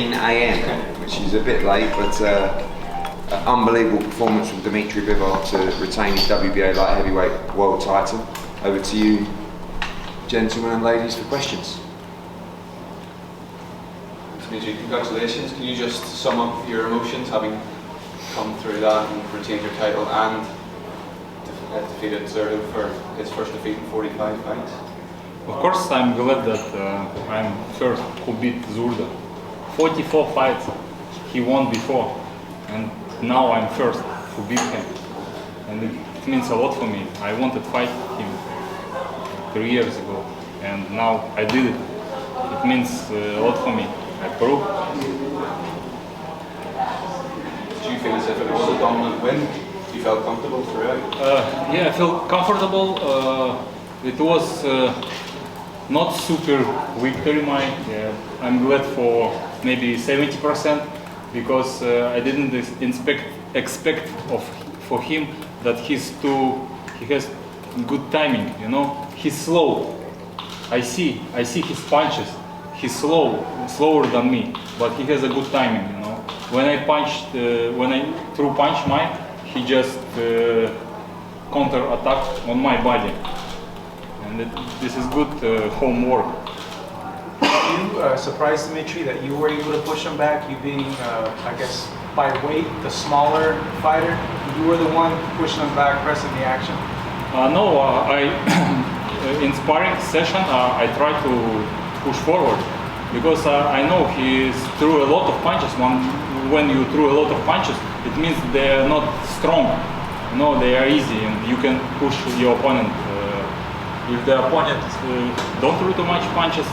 10 a.m, which is a bit late, but an unbelievable performance from Dimitry Bivol to retain his WBA light heavyweight world title. Over to you, gentlemen and ladies, for questions. Dimitry, congratulations. Can you just sum up your emotions having come through that and retained your title and defeated Zerdo for his first defeat in 45 fights? Of course, I'm glad that I'm first who beat Zurdo. 44 fights he won before, and now I'm first who beat him. And it means a lot for me. I wanted to fight him 3 years ago, and now I did it. It means a lot for me. I proved. Did you feel as if it was a dominant win? You felt comfortable throughout? Yeah, I felt comfortable. It was not super victory, I'm glad for maybe 70%, because I didn't expect for him that he has good timing, you know. He's slow. I see his punches. He's slower than me, but he has a good timing, you know. When I threw punch Mike, he just counter attacked on my body. And this is good homework. You surprised Dimitry that you were able to push him back, you being, I guess, by weight, the smaller fighter? You were the one pushing him back, pressing the action? No, in sparring session, I try to push forward, because I know he threw a lot of punches. When you threw a lot of punches, it means they are not strong. No, they are easy, and you can push your opponent. If the opponent don't throw too much punches,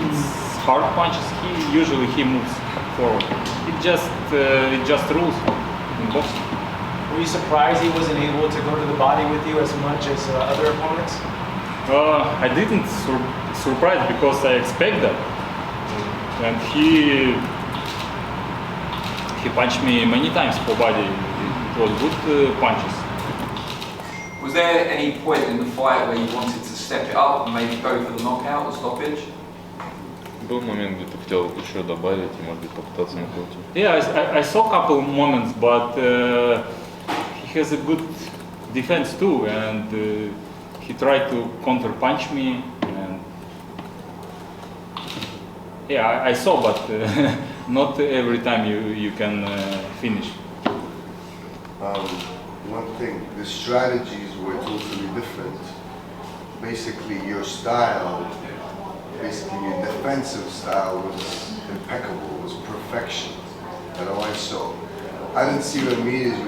it's hard punches, usually he moves forward. It just rules in boxing. Were you surprised he wasn't able to go to the body with you as much as other opponents? I didn't surprise, because I expect that. And he punched me many times for body. It was good punches. Was there any point in the fight where you wanted to step it up and maybe go for the knockout or stoppage? Был момент, где ты хотел еще добавить и, может быть, попытаться нокаутить? Yeah, I saw a couple moments, but he has a good defense too, and he tried to counter punch me, and yeah, I saw, but not every time you can finish. One thing, the strategies were totally different. Basically, your style, your defensive style was impeccable, was perfection. That all I saw. I didn't see Ramirez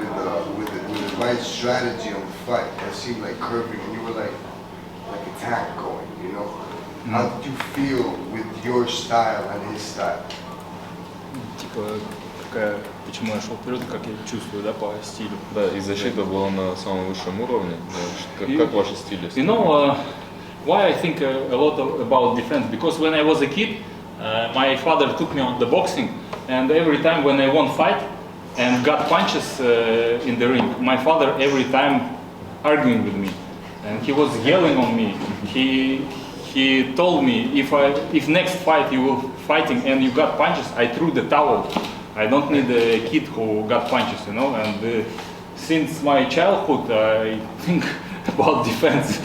with the right strategy on the fight. It seemed like curving, and you were like a tank going, you know? How did you feel with your style and his style? Почему я шел вперед, как я чувствую, да, по стилю. Да, и защита была на самом высшем уровне. Как ваши стили? You know why I think a lot about defense? Because when I was a kid, my father took me on the boxing, and every time when I won fight and got punches in the ring, my father every time arguing with me, and he was yelling on me. He told me if next fight you will fighting and you got punches, I threw the towel. I don't need a kid who got punches, you know. And since my childhood, I think about defense,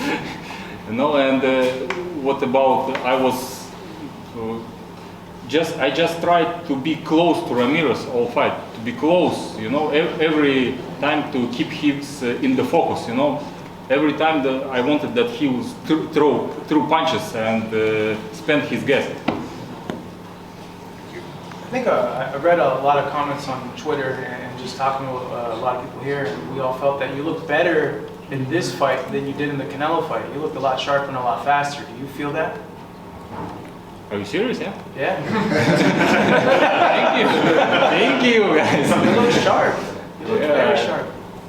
you know. And what about I just tried to be close to Ramirez all fight, to be close, you know. Every time to keep him in the focus, you know. Every time that I wanted that he was throw punches and spend his gas. I think I read a lot of comments on Twitter and just talking to a lot of people here, and we all felt that you looked better in this fight than you did in the Canelo fight. You looked a lot sharper and a lot faster. Do you feel that? Are you serious? Yeah. Yeah. Thank you, guys. You look sharp. You look very sharp.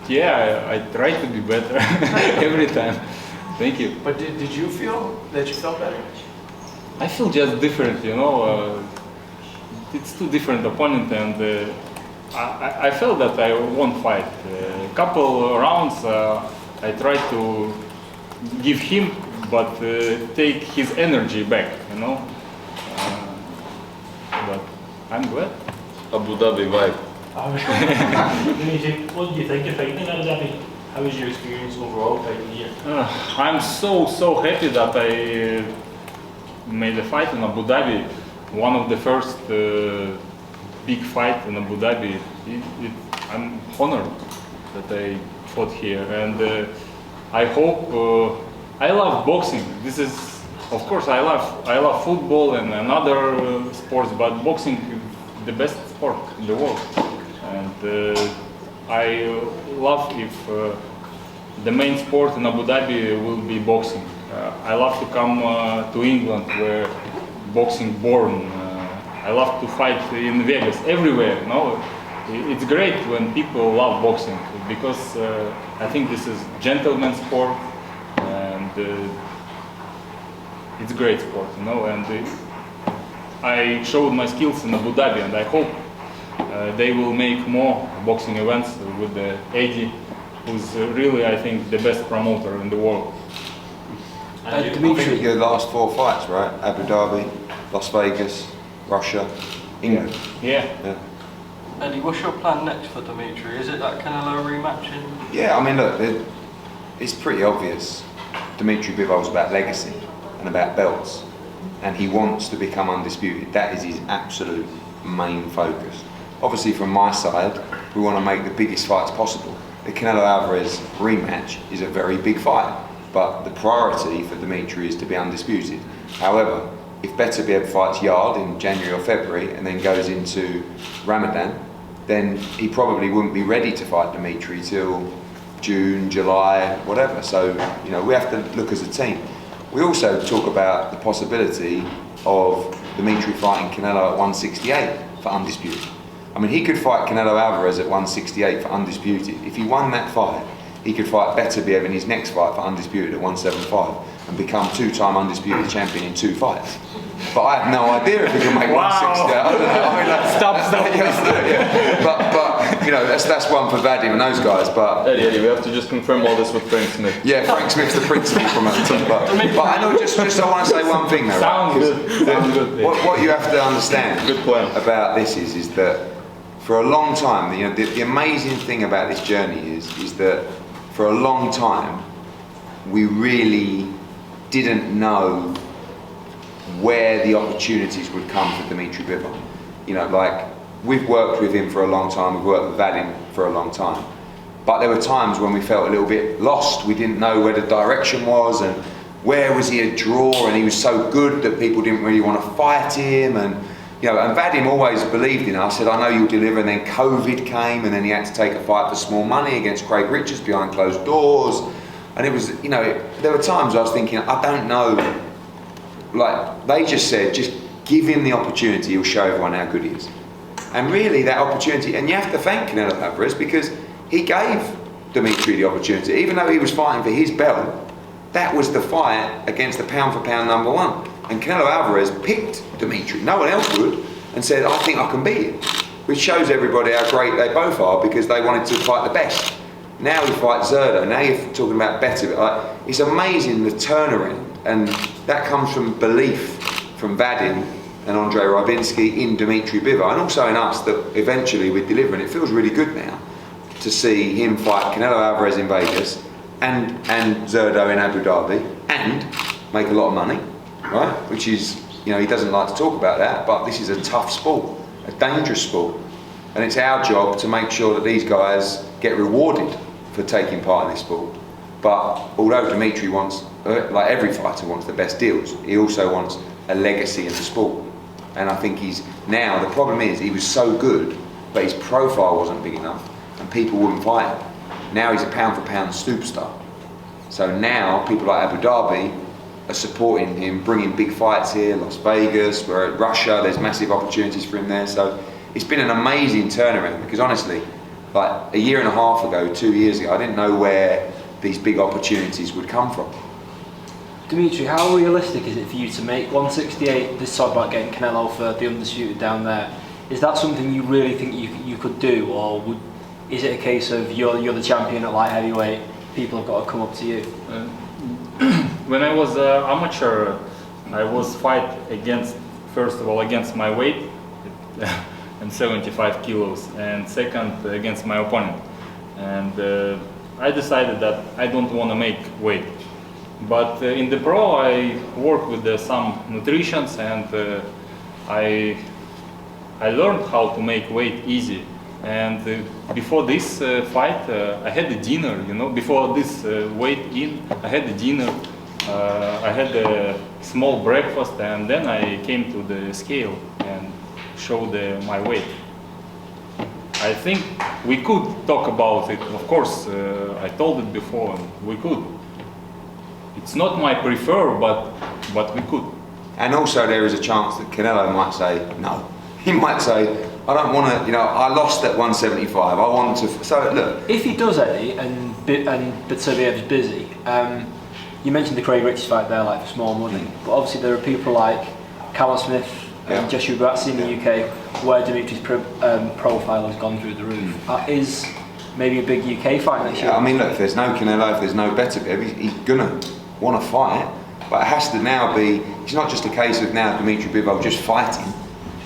Yeah, I try to be better every time. Thank you. But did you feel that you felt better? I feel just different, you know. It's two different opponents, and I felt that I won't fight. A couple rounds I tried to give him, but take his energy back, you know. But I'm glad. Abu Dhabi vibe. Dimitry, what do you think of fighting in Abu Dhabi? How was your experience overall fighting here? I'm so happy that I made a fight in Abu Dhabi. One of the first big fight in Abu Dhabi. I'm honored that I fought here, and I hope. I love boxing. This is, of course, I love football and other sports, but boxing is the best sport in the world. And I love if the main sport in Abu Dhabi will be boxing. I love to come to England where boxing born. I love to fight in Vegas, everywhere. It's great when people love boxing because I think this is gentleman sport and it's a great sport, and I showed my skills in Abu Dhabi, and I hope they will make more boxing events with Eddie, who's really, I think, the best promoter in the world. I think your last 4 fights, right? Abu Dhabi, Las Vegas, Russia, England. Yeah. Eddie, what's your plan next for Dimitry? Is it that Canelo rematch in? Yeah, I mean, look, it's pretty obvious. Dimitry Bivol's about legacy and about belts, and he wants to become undisputed. That is his absolute main focus. Obviously, from my side, we want to make the biggest fights possible. The Canelo Alvarez rematch is a very big fight, but the priority for Dimitri is to be undisputed. However, if Beterbiev fights Yard in January or February and then goes into Ramadan, then he probably wouldn't be ready to fight Dimitri till June, July, whatever. So, we have to look as a team. We also talk about the possibility of Dimitri fighting Canelo at 168 for undisputed. I mean, he could fight Canelo Alvarez at 168 for undisputed. If he won that fight, he could fight Beterbiev in his next fight for undisputed at 175 and become 2-time undisputed champion in 2 fights. But I have no idea if he can make 160. I don't know. I mean, Stop. Yeah. But that's one for Vadim and those guys. But Eddie, we have to just confirm all this with Frank Smith. yeah, Frank Smith's the principal promoter. But I know just I want to say one thing though. Sounds right? good. Sounds good. What you have to understand Good plan. about this is that for a long time, the amazing thing about this journey is that for a long time we really didn't know where the opportunities would come for Dimitry Bivol. We've worked with him for a long time, we've worked with Vadim for a long time. But there were times when we felt a little bit lost. We didn't know where the direction was and where was he a draw, and he was so good that people didn't really want to fight him. And Vadim always believed in us, said, I know you'll deliver, and then COVID came and then he had to take a fight for small money against Craig Richards behind closed doors. And it was, there were times I was thinking, I don't know. They just said, just give him the opportunity, he'll show everyone how good he is. And really that opportunity, and you have to thank Canelo Alvarez because he gave Dimitri the opportunity, even though he was fighting for his belt. That was the fight against the pound for pound #1. And Canelo Alvarez picked Dimitri, no one else would, and said, I think I can beat him. Which shows everybody how great they both are because they wanted to fight the best. Now he fights Zerdo, now you're talking about better. It's amazing the turnaround, and that comes from belief from Vadim and Andrei Rybinski in Dimitry Bivol, and also in us that eventually we're delivering. It feels really good now to see him fight Canelo Alvarez in Vegas and Zerdo in Abu Dhabi and make a lot of money, right? Which is, he doesn't like to talk about that, but this is a tough sport, a dangerous sport, and it's our job to make sure that these guys get rewarded for taking part in this sport. But although Dimitri wants, like every fighter wants the best deals, he also wants a legacy in the sport. And I think the problem is he was so good, but his profile wasn't big enough and people wouldn't fight him. Now he's a pound for pound superstar. So now people like Abu Dhabi are supporting him, bringing big fights here, Las Vegas, we're at Russia, there's massive opportunities for him there. So it's been an amazing turnaround because honestly, like a year and a half ago, 2 years ago, I didn't know where these big opportunities would come from. Dimitry, how realistic is it for you to make 168, this talk about getting Canelo for the undisputed down there? Is that something you really think you could do, or is it a case of you're the champion at light heavyweight, people have got to come up to you? When I was amateur, I was fight against, first of all, against my weight. and 75 kilos, and second against my opponent. And I decided that I don't want to make weight. But in the pro, I work with some nutritions, and I learned how to make weight easy. And before this fight, I had a dinner. You know, before this weight in, I had a dinner. I had a small breakfast, and then I came to the scale and showed my weight. I think we could talk about it. Of course, I told it before. We could. It's not my prefer, but we could. And also there is a chance that Canelo might say no. He might say, I don't want to, you know, I lost at 175. I want to. So look, if he does, Eddie, and Bitsoviyev's busy, you mentioned the Craig Richards fight there, like for small money. But obviously there are people like Callum Smith and Joshua Buatsi in the UK, where Dimitri's profile has gone through the roof. Is maybe a big UK fight next year? I mean, look, if there's no Canelo, if there's no Beterbiev, he's gonna want to fight. But it has to now be. It's not just a case of now Dimitry Bivol just fighting.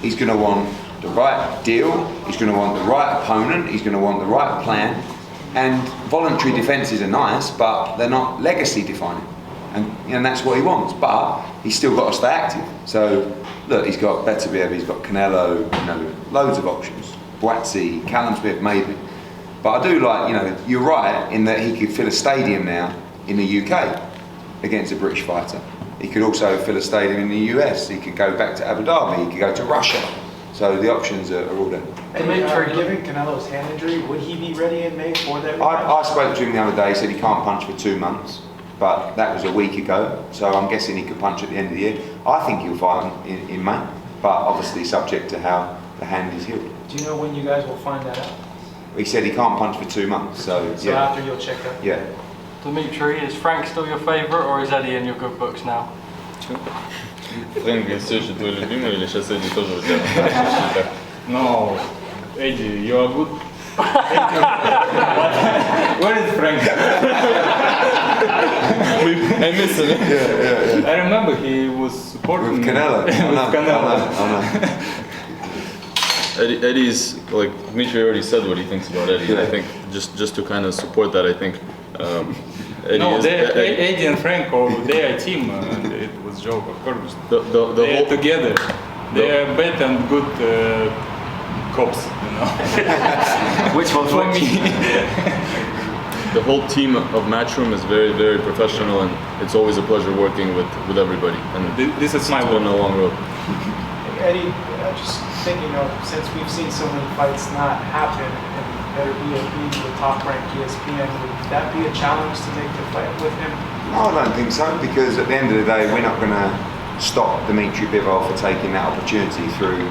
He's going to want the right deal, he's going to want the right opponent, he's going to want the right plan. And voluntary defences are nice, but they're not legacy defining. And that's what he wants. But he's still got to stay active. So, look, he's got Beterbiev, he's got Canelo, you know, loads of options. Buatsi, Callum Smith, maybe. But I do like, you know, you're right in that he could fill a stadium now in the UK against a British fighter. He could also fill a stadium in the US. He could go back to Abu Dhabi. He could go to Russia. So the options are all there. And given Canelo's hand injury, would he be ready in May for that? I spoke to him the other day. He said he can't punch for 2 months, but that was a week ago. So I'm guessing he could punch at the end of the year. I think he'll fight in May, but obviously subject to how the hand is healed. Do you know when you guys will find that out? He said he can't punch for 2 months. So yeah. After you'll check up. Yeah. Dimitri, is Frank still your favourite, or is Eddie in your good books now? Фрэнк все еще твой любимый или сейчас Эдди тоже у тебя? No, Eddie, you are good. Where is Frank? I miss him. Yeah. I remember he was supporting With Canelo. with Canelo. Eddie's, like Dimitri already said what he thinks about Eddie. Yeah. I think just to kind of support that, I think Eddie No, is Eddie and Frank they are a team, and it was joke, of course. the They whole are together. They are bad and good cops, you know. Which one's For which? me. the whole team of Matchroom is very, very professional, and it's always a pleasure working with everybody. And This is my it's been work. a long road. Eddie, just thinking of, since we've seen so many fights not happen, and better be the top-ranked ESPN, would that be a challenge to make the fight with him? No, I don't think so, because at the end of the day, we're not going to stop Dimitry Bivol for taking that opportunity through